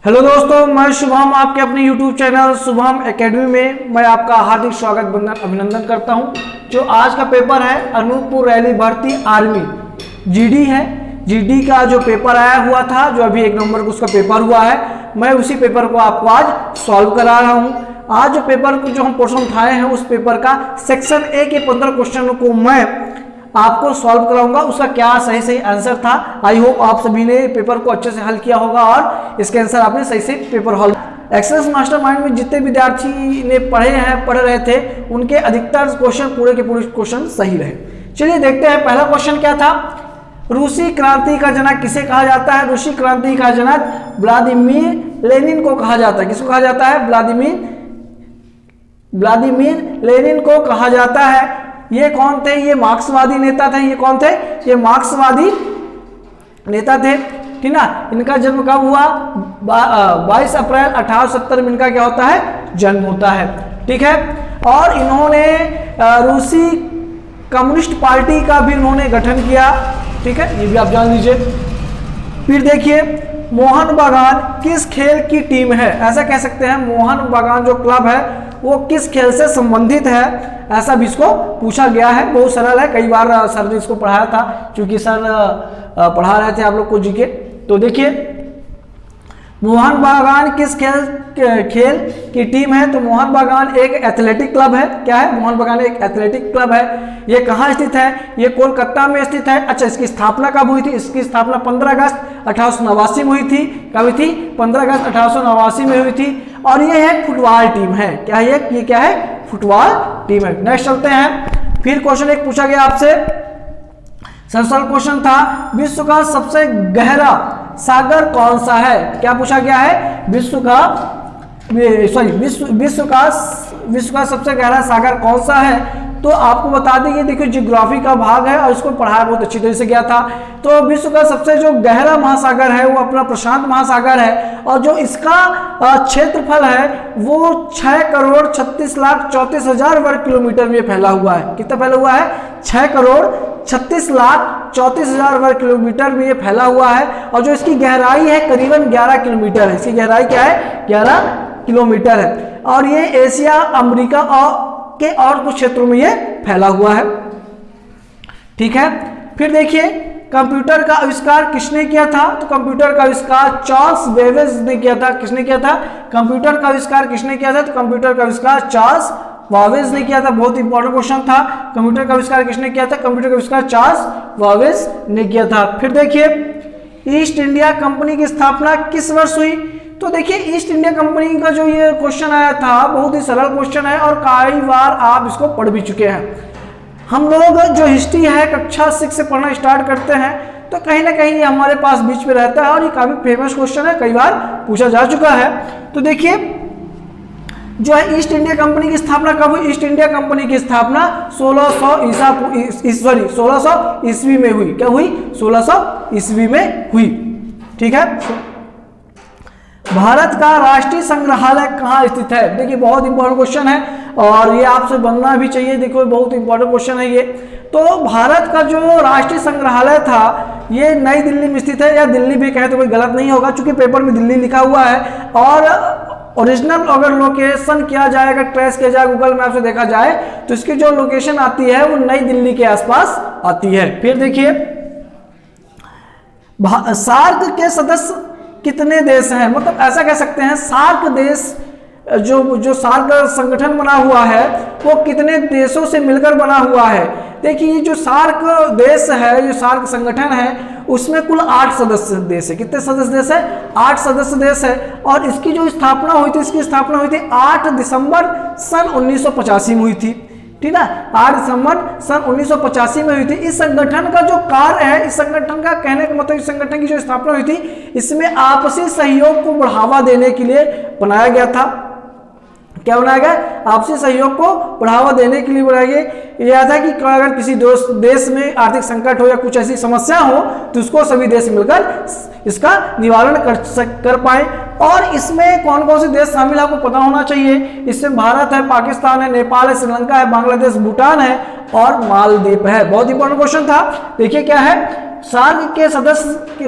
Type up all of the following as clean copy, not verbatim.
Hello दोस्तों, मैं शुभम आपके अपने YouTube चैनल शुभम एकेडमी में मैं आपका हार्दिक स्वागत वंदन अभिनंदन करता हूं। जो आज का पेपर है अनूपपुर रैली भर्ती आर्मी जीडी है। जीडी का जो पेपर आया हुआ था, जो अभी 1 नवंबर को उसका पेपर हुआ है, मैं उसी पेपर को आपको आज सॉल्व करा रहा हूं। आज जो पेपर को जो हम पोर्शन उठाए हैं उस पेपर का सेक्शन ए के 15 क्वेश्चन को मैं आपको सॉल्व कराऊंगा। उसका क्या सही आंसर था। आई होप आप सभी ने पेपर को अच्छे से हल किया होगा और इसके आंसर आपने सही से पेपर हल। एक्सेस मास्टरमाइंड में जितने विद्यार्थी ने पढ़ रहे थे उनके अधिकतर क्वेश्चन पूरे के पूरे क्वेश्चन सही रहे। चलिए देखते हैं पहला क्वेश्चन क्या था। रूसी क्रांति का जनक किसे कहा जाता है? रूसी क्रांति का जनक व्लादिमीर लेनिन को कहा जाता है। किसको कहा जाता है? व्लादिमीर लेनिन को कहा जाता है। ये कौन थे? ये मार्क्सवादी नेता थे। ये कौन थे? ये मार्क्सवादी नेता थे, ठीक ना। इनका जन्म कब हुआ? 22 अप्रैल 1870 में इनका क्या होता है? जन्म होता है, ठीक है। और इन्होंने रूसी कम्युनिस्ट पार्टी का भी इन्होंने गठन किया, ठीक है, ये भी आप जान लीजिए। फिर देखिए मोहन बागान किस खेल की टीम है? ऐसा कह सकते हैं मोहन बागान जो क्लब है वो किस खेल से संबंधित है, ऐसा भी इसको पूछा गया है। बहुत सरल है, कई बार सर ने इसको पढ़ाया था, क्योंकि सर पढ़ा रहे थे आप लोग को जीके। तो देखिए मोहन बागान किस खेल की टीम है? तो मोहन बागान एक एथलेटिक क्लब है। क्या है? मोहन बागान एक एथलेटिक क्लब है। ये कहाँ स्थित है? ये कोलकाता में स्थित है। अच्छा, इसकी स्थापना कब हुई थी? इसकी स्थापना 15 अगस्त 1889 में हुई थी। कब हुई थी? 15 अगस्त 1889 में हुई थी। और ये है फुटबॉल टीम है। क्या है ये? क्या है? फुटबॉल टीम है। नेक्स्ट चलते हैं। फिर क्वेश्चन एक पूछा गया आपसे, सरल क्वेश्चन था, विश्व का सबसे गहरा सागर कौन सा है? क्या पूछा गया है? विश्व का सबसे गहरा सागर कौन सा है? तो आपको बता दें, ये देखिए ज्योग्राफी का भाग है और इसको पढ़ाया बहुत अच्छी तरह से गया था। तो विश्व का सबसे जो गहरा महासागर है वो अपना प्रशांत महासागर है। और जो इसका क्षेत्रफल है वो 6,36,34,000 वर्ग किलोमीटर में फैला हुआ है। कितना फैला हुआ है? 6,36,34,000 वर्ग किलोमीटर में ये फैला हुआ है। और जो इसकी गहराई है करीबन 11 किलोमीटर है। इसकी गहराई क्या है? 11 किलोमीटर है। और ये एशिया, अमेरिका के और कुछ क्षेत्रों में ये फैला हुआ है, ठीक है। फिर देखिए कंप्यूटर का आविष्कार किसने किया था? तो कंप्यूटर का आविष्कार चार्ल्स बेबेज ने किया था। किसने किया था? कंप्यूटर का आविष्कार किसने किया था? तो कंप्यूटर का आविष्कार चार्ल्स बाबेज ने किया था। बहुत इंपॉर्टेंट क्वेश्चन था। कंप्यूटर का आविष्कार किसने किया था? कंप्यूटर का आविष्कार चार्ल्स बाबेज ने किया था। फिर देखिए ईस्ट इंडिया कंपनी की स्थापना किस वर्ष हुई? तो देखिए ईस्ट इंडिया कंपनी का जो ये क्वेश्चन आया था बहुत ही सरल क्वेश्चन है और कई बार आप इसको पढ़ भी चुके हैं। हम लोग जो हिस्ट्री है कक्षा 6 से पढ़ना स्टार्ट करते हैं तो कहीं ना कहीं ये हमारे पास बीच में रहता है और ये काफी फेमस क्वेश्चन है, कई बार पूछा जा चुका है। तो देखिए जो है ईस्ट इंडिया कंपनी की स्थापना कब हुई? ईस्ट इंडिया कंपनी की स्थापना 1600 ईस्वी में हुई। क्या हुई? 1600 ईस्वी में हुई, ठीक है। भारत का राष्ट्रीय संग्रहालय कहाँ स्थित है? देखिए बहुत इंपॉर्टेंट क्वेश्चन है और ये आपसे बनना भी चाहिए। देखो बहुत इंपॉर्टेंट क्वेश्चन है ये। तो भारत का जो राष्ट्रीय संग्रहालय था ये नई दिल्ली में स्थित है, या दिल्ली भी कहे तो कोई गलत नहीं होगा, क्योंकि पेपर में दिल्ली लिखा हुआ है। और ओरिजिनल अगर लोकेशन किया जाए, अगर ट्रेस किया जाए गूगल मैप से देखा जाए तो इसकी जो लोकेशन आती है वो नई दिल्ली के आसपास आती है। फिर देखिए सार्क के सदस्य कितने देश हैं? मतलब ऐसा कह सकते हैं सार्क देश जो सार्क संगठन बना हुआ है वो कितने देशों से मिलकर बना हुआ है? देखिए जो सार्क देश है, जो सार्क संगठन है उसमें कुल 8 सदस्य देश है। कितने सदस्य देश है? 8 सदस्य देश है। और इसकी जो स्थापना हुई थी, इसकी स्थापना हुई थी 8 दिसंबर सन 1985 में हुई थी, ठीक है। 8 दिसंबर सन 1985 में हुई थी। इस संगठन का जो कार्य है, इस संगठन का कहने का मतलब इस संगठन की जो स्थापना हुई थी इसमें आपसी सहयोग को बढ़ावा देने के लिए बनाया गया था। क्या बनाया गया? आपसी सहयोग को बढ़ावा देने के लिए बनाया गया। यह था कि अगर किसी देश में आर्थिक संकट हो या कुछ ऐसी समस्या हो तो उसको सभी देश मिलकर इसका निवारण कर पाए। और इसमें कौन कौन से देश शामिल है आपको पता होना चाहिए। इसमें भारत है, पाकिस्तान है, नेपाल है, श्रीलंका है, बांग्लादेश, भूटान है और मालदीव है। बहुत इंपॉर्टेंट क्वेश्चन था। देखिए क्या है, सार्क के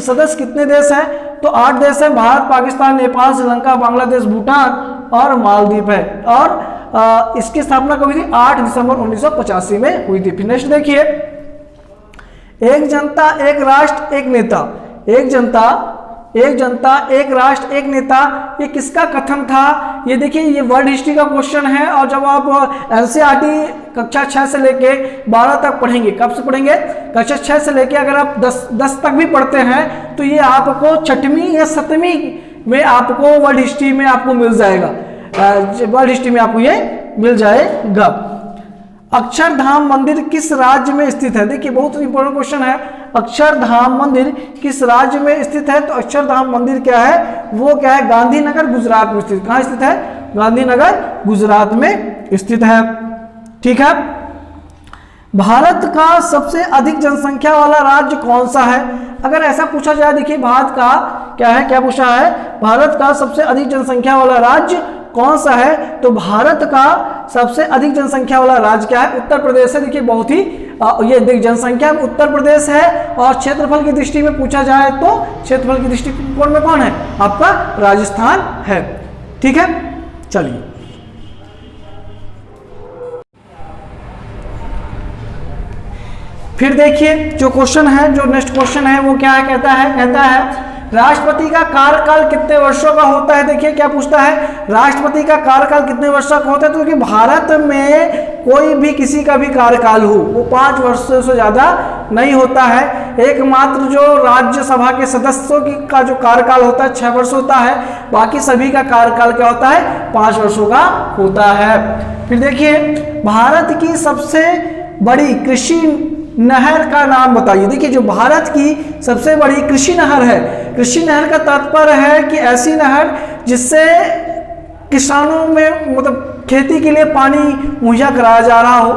सदस्य कितने देश हैं? तो 8 देश है, भारत, पाकिस्तान, नेपाल, श्रीलंका, बांग्लादेश, भूटान और मालदीव है। और इसकी स्थापना कब हुई थी? 8 दिसंबर 1985 में हुई थी। फिर नेक्स्ट देखिए, एक जनता एक राष्ट्र एक नेता, एक जनता एक राष्ट्र एक नेता, ये किसका कथन था? ये देखिए, ये वर्ल्ड हिस्ट्री का क्वेश्चन है और जब आप एनसीईआरटी कक्षा 6 से लेके 12 तक पढ़ेंगे, कब से पढ़ेंगे? कक्षा 6 से लेके अगर आप 10 तक भी पढ़ते हैं तो ये आपको 6वीं या 7वीं में आपको वर्ल्ड हिस्ट्री में आपको मिल जाएगा, वर्ल्ड हिस्ट्री में आपको ये मिल जाएगा। अक्षरधाम मंदिर किस राज्य में स्थित है? देखिए, बहुत इंपॉर्टेंट क्वेश्चन है। अक्षरधाम मंदिर किस राज्य में स्थित है? तो अक्षरधाम मंदिर क्या है? वो क्या है? गांधीनगर, गुजरात में स्थित। कहाँ स्थित है? गांधीनगर, गुजरात में स्थित है। ठीक है। भारत का सबसे अधिक जनसंख्या वाला राज्य कौन सा है? अगर ऐसा पूछा जाए, देखिए भारत का क्या है, क्या पूछा है? भारत का सबसे अधिक जनसंख्या वाला राज्य कौन सा है? तो भारत का सबसे अधिक जनसंख्या वाला राज्य क्या है? उत्तर प्रदेश है। देखिए, बहुत ही ये देख, जनसंख्या में उत्तर प्रदेश है और क्षेत्रफल की दृष्टि में पूछा जाए तो क्षेत्रफल की दृष्टिकोण में कौन है? आपका राजस्थान है। ठीक है, चलिए फिर देखिए जो क्वेश्चन है, जो नेक्स्ट क्वेश्चन है वो क्या है? कहता है राष्ट्रपति का कार्यकाल कितने वर्षों का होता है? देखिए क्या पूछता है, राष्ट्रपति का कार्यकाल कितने वर्षों का होता है? तो क्योंकि भारत में कोई भी किसी का भी कार्यकाल हो वो 5 वर्षों से ज्यादा नहीं होता है। एकमात्र जो राज्यसभा के सदस्यों का जो कार्यकाल होता है 6 वर्ष होता है, बाकी सभी का कार्यकाल क्या होता है? 5 वर्षों का होता है। फिर देखिए, भारत की सबसे बड़ी कृषि नहर का नाम बताइए। देखिए, जो भारत की सबसे बड़ी कृषि नहर है, कृषि नहर का तात्पर्य है कि ऐसी नहर जिससे किसानों में मतलब खेती के लिए पानी मुहैया कराया जा रहा हो।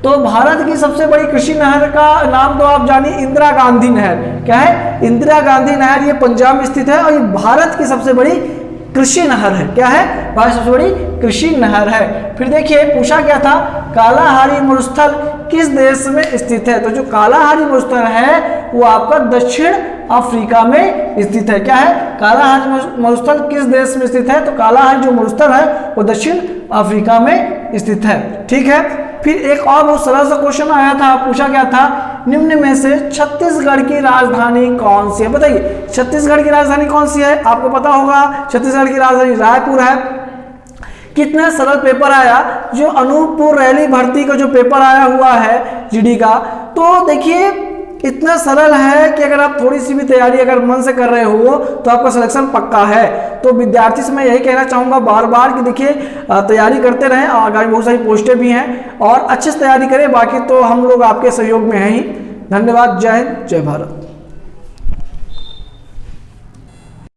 तो भारत की सबसे बड़ी कृषि नहर का नाम तो आप जानिए, इंदिरा गांधी नहर। क्या है? इंदिरा गांधी नहर। ये पंजाब में स्थित है और ये भारत की सबसे बड़ी कृषि नहर है। क्या है? भारत सबसे बड़ी कृषि नहर है। फिर देखिए पूछा गया था, कालाहारी मरुस्थल किस देश में स्थित है? तो जो कालाहारी मरुस्थल है वो आपका दक्षिण अफ्रीका में स्थित है। क्या है? कालाहारी मरुस्थल किस देश में स्थित है? तो कालाहारी जो मरुस्थल है वो दक्षिण अफ्रीका में स्थित है। ठीक है। फिर एक और बहुत सरल सा क्वेश्चन आया था, पूछा गया था, निम्न में से छत्तीसगढ़ की राजधानी कौन सी है? बताइए, छत्तीसगढ़ की राजधानी कौन सी है? आपको पता होगा छत्तीसगढ़ की राजधानी रायपुर है। कितना सरल पेपर आया, जो अनूपपुर रैली भर्ती का जो पेपर आया हुआ है जीडी का, तो देखिए इतना सरल है कि अगर आप थोड़ी सी भी तैयारी अगर मन से कर रहे हो तो आपका सिलेक्शन पक्का है। तो विद्यार्थी से मैं यही कहना चाहूँगा बार बार कि देखिए तैयारी करते रहें, आगे बहुत सारी पोस्टें भी हैं और अच्छे से तैयारी करें। बाकी तो हम लोग आपके सहयोग में हैं ही। धन्यवाद। जय हिंद, जय भारत।